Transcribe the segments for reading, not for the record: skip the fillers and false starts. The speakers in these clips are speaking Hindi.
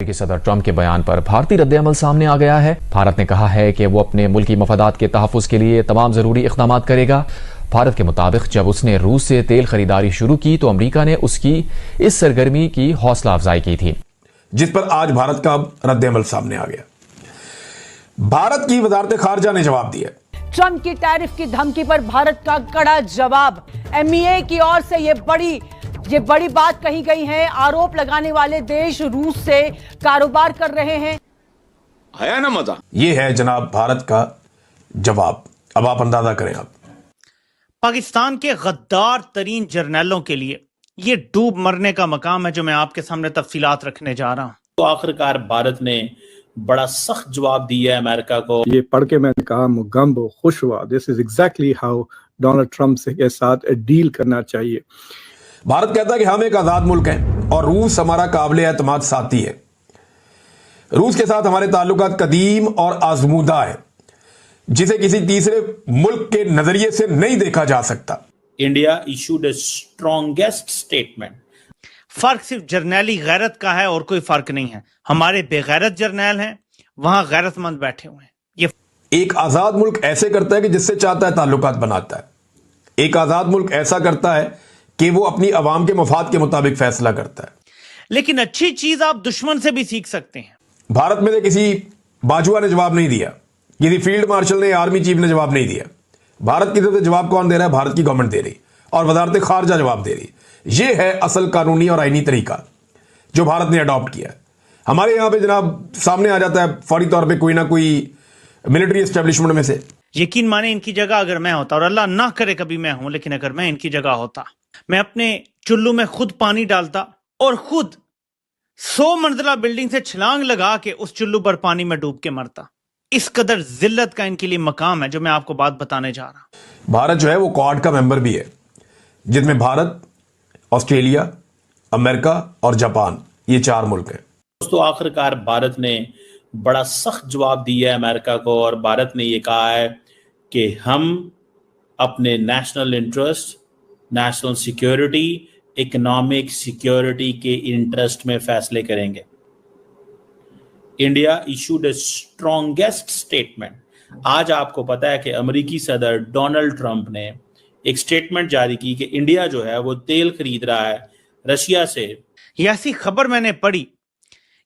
कि सदर ट्रंप के बयान पर भारतीय रद्द-ए-अमल सामने आ गया है। भारत ने कहा है कि वो अपने मुल्की मफादात के तहफ़्फ़ुज़ के लिए तमाम ज़रूरी इक़दामात करेगा। भारत के मुताबिक जब उसने रूस से तेल खरीदारी शुरू की तो अमरीका ने उसकी इस सरगर्मी की हौसला अफजाई की थी, जिस पर आज भारत का रद्द-ए-अमल सामने आ गया। भारत की वजारत खारजा ने जवाब दिया। ट्रंप की टैरिफ की धमकी पर भारत का कड़ा जवाब। एमईए की ओर से ये बड़ी बात कही गई है। आरोप लगाने वाले देश रूस से कारोबार कर रहे हैं। आया ना मजा। ये है जनाब भारत का जवाब। अब आप अंदाजा करें। आप पाकिस्तान के गद्दार तरीन जर्नैलों के लिए ये डूब मरने का मकाम है जो मैं आपके सामने तफसीलात रखने जा रहा हूं। तो आखिरकार भारत ने बड़ा सख्त जवाब दिया है अमेरिका को। ये पढ़ के मैंने कहा मुगम्ब खुश हुआ। This is exactly how Donald Trump के साथ डील करना चाहिए। भारत कहता है कि हम एक आजाद मुल्क हैं और रूस हमारा काबिल एतमाद साथी है। रूस के साथ हमारे ताल्लुकात कदीम और आजमूदा है, जिसे किसी तीसरे मुल्क के नजरिए से नहीं देखा जा सकता। इंडिया इशूड ए स्ट्रॉन्गेस्ट स्टेटमेंट। फर्क सिर्फ जर्नैली गैरत का है और कोई फर्क नहीं है। हमारे बेगैरत जर्नैल हैं, वहां गैरतमंद बैठे हुए हैं। ये एक आजाद मुल्क ऐसे करता है कि जिससे चाहता है ताल्लुकात बनाता है। एक आजाद मुल्क ऐसा करता है कि वो अपनी अवाम के मफाद के मुताबिक फैसला करता है। लेकिन अच्छी चीज आप दुश्मन से भी सीख सकते हैं। भारत में से किसी बाजुआ ने जवाब नहीं दिया, किसी फील्ड मार्शल ने, आर्मी चीफ ने जवाब नहीं दिया। भारत की तरफ से जवाब कौन दे रहा है? भारत की गवर्नमेंट दे रही और वजारत खारजा जवाब दे रही। ये है असल कानूनी और आईनी तरीका जो भारत ने अडॉप्ट किया है। हमारे यहां पे जनाब सामने आ जाता है फौरी तौर पे कोई ना कोई मिलिट्री एस्टेब्लिशमेंट में से। यकीन माने इनकी जगह अगर मैं होता, और अल्लाह ना करे कभी मैं हूं, लेकिन अगर मैं इनकी जगह होता, मैं अपने चुल्लू में खुद पानी डालता और खुद 100 मंजिला बिल्डिंग से छलांग लगा के उस चुल्लू पर पानी में डूब के मरता। इस कदर जिल्लत का इनके लिए मकाम है जो मैं आपको बात बताने जा रहा हूं। भारत जो है वो क्वाड का मेंबर भी है, जिसमें भारत, ऑस्ट्रेलिया, अमेरिका और जापान, ये 4 मुल्क हैं। दोस्तों आखिरकार भारत ने बड़ा सख्त जवाब दिया है अमेरिका को और भारत ने ये कहा है कि हम अपने national interest, national security, economic security के इंटरेस्ट में फैसले करेंगे। इंडिया इशूड ए स्ट्रॉन्गेस्ट स्टेटमेंट। आज आपको पता है कि अमेरिकी सदर डोनाल्ड ट्रंप ने एक स्टेटमेंट जारी की कि इंडिया जो है वो तेल खरीद रहा है रशिया से। ये ऐसी खबर मैंने पढ़ी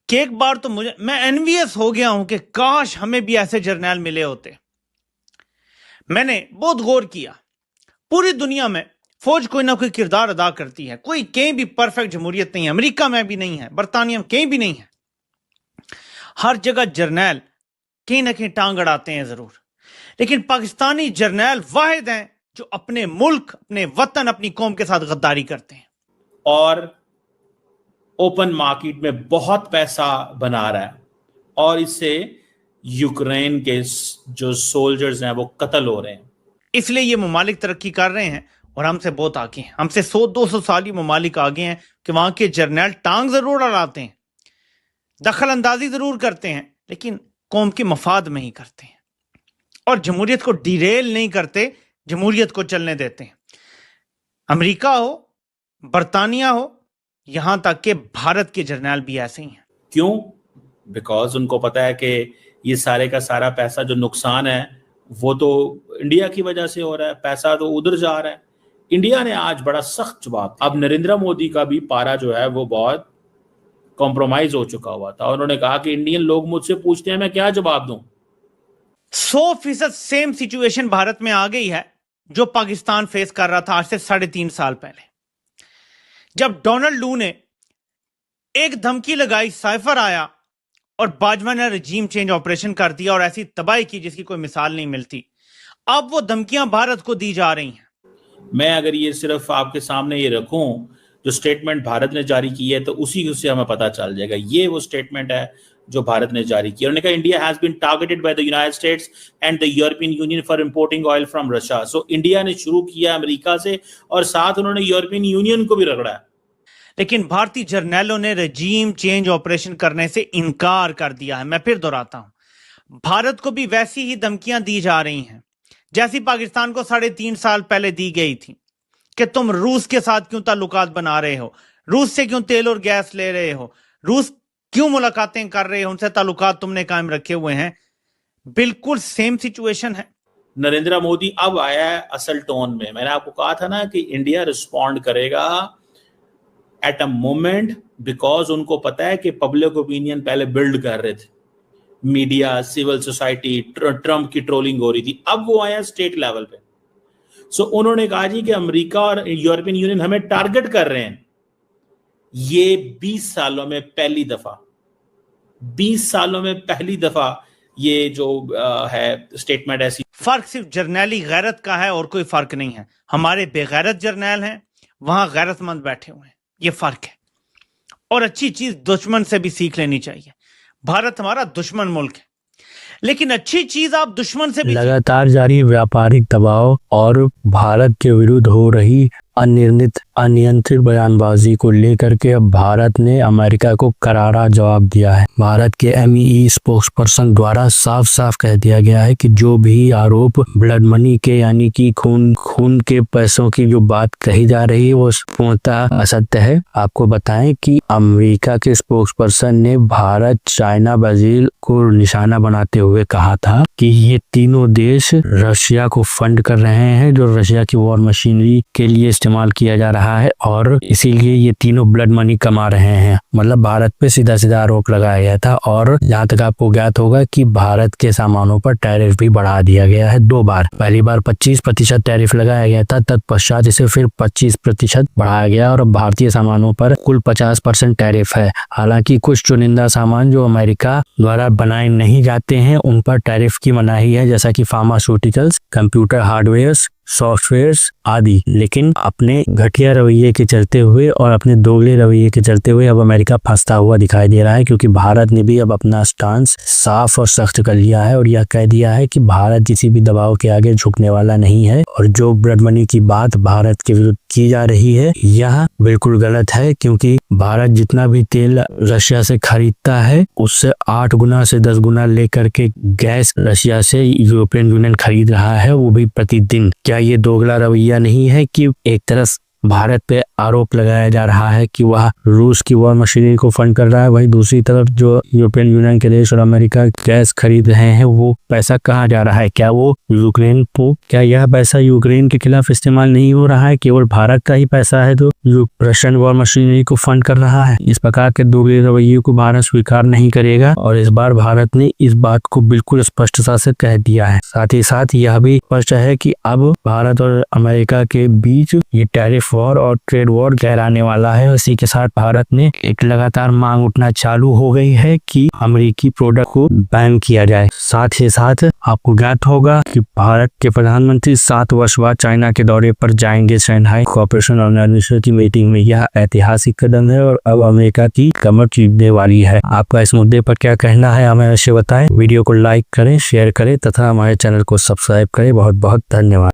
कि एक बार तो मैं एनवियस हो गया हूं कि काश हमें भी ऐसे जर्नैल मिले होते। मैंने बहुत गौर किया। पूरी दुनिया में फौज कोई ना कोई किरदार अदा करती है। कोई कहीं भी परफेक्ट जमहूरियत नहीं है। अमेरिका में भी नहीं है, बरतानिया में कहीं भी नहीं है। हर जगह जर्नैल कहीं ना कहीं टांग अड़ाते हैं जरूर, लेकिन पाकिस्तानी जर्नैल वाहिद हैं जो अपने मुल्क, अपने वतन, अपनी कौम के साथ गद्दारी करते हैं और ओपन मार्केट में बहुत पैसा बना रहा है और इससे यूक्रेन के जो सोल्जर्स हैं वो कत्ल हो रहे हैं। इसलिए ये ममालिक तरक्की कर रहे हैं और हमसे बहुत आगे हैं। हमसे 100-200 साल ये ममालिक आगे हैं कि वहां के जर्नैल टांग जरूर अड़ाते हैं, दखल अंदाजी जरूर करते हैं, लेकिन कौम के मफाद में ही करते हैं और जमहूरियत को डिरेल नहीं करते, जमहूरियत को चलने देते हैं। अमेरिका हो, बरतानिया हो, यहां तक कि भारत के जर्नैल भी ऐसे ही हैं। क्यों? बिकॉज उनको पता है कि ये सारे का सारा पैसा जो नुकसान है वो तो इंडिया की वजह से हो रहा है, पैसा तो उधर जा रहा है। इंडिया ने आज बड़ा सख्त जवाब। अब नरेंद्र मोदी का भी पारा जो है वो बहुत कॉम्प्रोमाइज हो चुका हुआ था। उन्होंने कहा कि इंडियन लोग मुझसे पूछते हैं मैं क्या जवाब दूं। 100% सेम सिचुएशन भारत में आ गई है जो पाकिस्तान फेस कर रहा था आज से 3.5 साल पहले, जब डोनाल्ड लू ने एक धमकी लगाई, साइफर आया और बाजवा ने रजीम चेंज ऑपरेशन कर दिया और ऐसी तबाही की जिसकी कोई मिसाल नहीं मिलती। अब वो धमकियां भारत को दी जा रही हैं। मैं अगर ये सिर्फ आपके सामने ये रखूं जो स्टेटमेंट भारत ने जारी की है तो उसी से हमें पता चल जाएगा। ये वो स्टेटमेंट है जो भारत ने जारी की। उन्होंने कहा India has been targeted by the United States and the European Union for importing oil from Russia. So India ने शुरू किया अमेरिका से और साथ उन्होंने यूरोपियन यूनियन को भी रगड़ा है। लेकिन भारतीय जर्नैलों ने रजीम चेंज ऑपरेशन करने से इनकार कर दिया है। मैं फिर दोहराता हूं, भारत को भी वैसी ही धमकियां दी जा रही हैं जैसी पाकिस्तान को 3.5 साल पहले दी गई थी कि तुम रूस के साथ क्यों ताल्लुकात बना रहे हो, रूस से क्यों तेल और गैस ले रहे हो, रूस क्यों मुलाकातें कर रहे हैं, उनसे ताल्लुकात तुमने कायम रखे हुए हैं। बिल्कुल सेम सिचुएशन है। नरेंद्र मोदी अब आया है असल टोन में। मैंने आपको कहा था ना कि इंडिया रिस्पॉन्ड करेगा एट अ मोमेंट, बिकॉज उनको पता है कि पब्लिक ओपिनियन पहले बिल्ड कर रहे थे, मीडिया, सिविल सोसाइटी, ट्रंप की ट्रोलिंग हो रही थी। अब वो आया स्टेट लेवल पे। सो उन्होंने कहा जी कि अमेरिका और यूरोपियन यूनियन हमें टारगेट कर रहे हैं। ये 20 सालों में पहली दफा, 20 सालों में पहली दफा ये जो है स्टेटमेंट ऐसी। फर्क सिर्फ जर्नैली गैरत का है और कोई फर्क नहीं है। हमारे बेगैरत जर्नैल हैं, वहां गैरतमंद बैठे हुए हैं, ये फर्क है। और अच्छी चीज दुश्मन से भी सीख लेनी चाहिए। भारत हमारा दुश्मन मुल्क है, लेकिन अच्छी चीज आप दुश्मन से भी लगातार जारी व्यापारिक दबाव और भारत के विरुद्ध हो रही अनियंत्रित बयानबाजी को लेकर के अब भारत ने अमेरिका को करारा जवाब दिया है। भारत के MEE स्पोक्सपर्सन द्वारा साफ साफ कह दिया गया है कि जो भी आरोप ब्लड मनी के यानी कि खून के पैसों की जो बात कही जा रही है वो पूर्णतः असत्य है। आपको बताएं कि अमेरिका के स्पोक्सपर्सन ने भारत, चाइना, ब्राजील को निशाना बनाते हुए कहा था कि ये तीनों देश रशिया को फंड कर रहे हैं, जो रशिया की वॉर मशीनरी के लिए इस्तेमाल किया जा रहा है, और इसीलिए ये तीनों ब्लड मनी कमा रहे हैं। मतलब भारत पे सीधा सीधा आरोप लगाया गया था। और जहाँ तक आपको ज्ञात होगा कि भारत के सामानों पर टैरिफ भी बढ़ा दिया गया है 2 बार। पहली बार 25% टैरिफ लगाया गया था, तत्पश्चात इसे फिर 25% बढ़ाया गया और अब भारतीय सामानों पर कुल 50% टैरिफ है। हालांकि कुछ चुनिंदा सामान जो अमेरिका द्वारा बनाए नहीं जाते हैं उन पर टैरिफ की मनाही है, जैसा कि फार्मास्यूटिकल्स, कंप्यूटर हार्डवेयर, सॉफ्टवेयर आदि। लेकिन अपने घटिया रवैये के चलते हुए और अपने दोगले रवैये के चलते हुए अब अमेरिका फंसता हुआ दिखाई दे रहा है, क्योंकि भारत ने भी अब अपना स्टांस साफ और सख्त कर लिया है और यह कह दिया है कि भारत किसी भी दबाव के आगे झुकने वाला नहीं है। और जो ब्लड मनी की बात भारत के विरुद्ध की जा रही है यह बिल्कुल गलत है, क्योंकि भारत जितना भी तेल रशिया से खरीदता है उससे 8 गुना से 10 गुना लेकर के गैस रशिया से यूरोपियन यूनियन खरीद रहा है, वो भी प्रतिदिन। क्या ये दोगला रवैया नहीं है कि एक तरफ भारत पे आरोप लगाया जा रहा है कि वह रूस की वॉर मशीनरी को फंड कर रहा है, वहीं दूसरी तरफ जो यूरोपियन यूनियन के देश और अमेरिका गैस खरीद रहे हैं वो पैसा कहाँ जा रहा है? क्या वो यूक्रेन को, क्या यह पैसा यूक्रेन के खिलाफ इस्तेमाल नहीं हो रहा है? केवल भारत का ही पैसा है जो रशियन वॉर मशीनरी को फंड कर रहा है। इस प्रकार के दोगले रवैये को भारत स्वीकार नहीं करेगा और इस बार भारत ने इस बात को बिल्कुल स्पष्टता से कह दिया है। साथ ही साथ यह भी स्पष्ट है कि अब भारत और अमेरिका के बीच ये टैरिफ वॉर और ट्रेड वॉर गहराने वाला है। इसी के साथ भारत ने एक लगातार मांग उठना चालू हो गई है कि अमेरिकी प्रोडक्ट को बैन किया जाए। साथ ही साथ आपको ज्ञात होगा कि भारत के प्रधानमंत्री 7 वर्ष बाद चाइना के दौरे पर जाएंगे। शंघाई कोऑपरेशन ऑर्गेनाइजेशन की मीटिंग में यह ऐतिहासिक कदम है और अब अमेरिका की कमर चीरने वाली है। आपका इस मुद्दे पर क्या कहना है हमें अवश्य बताएं। वीडियो को लाइक करें, शेयर करें तथा हमारे चैनल को सब्सक्राइब करें। बहुत बहुत धन्यवाद।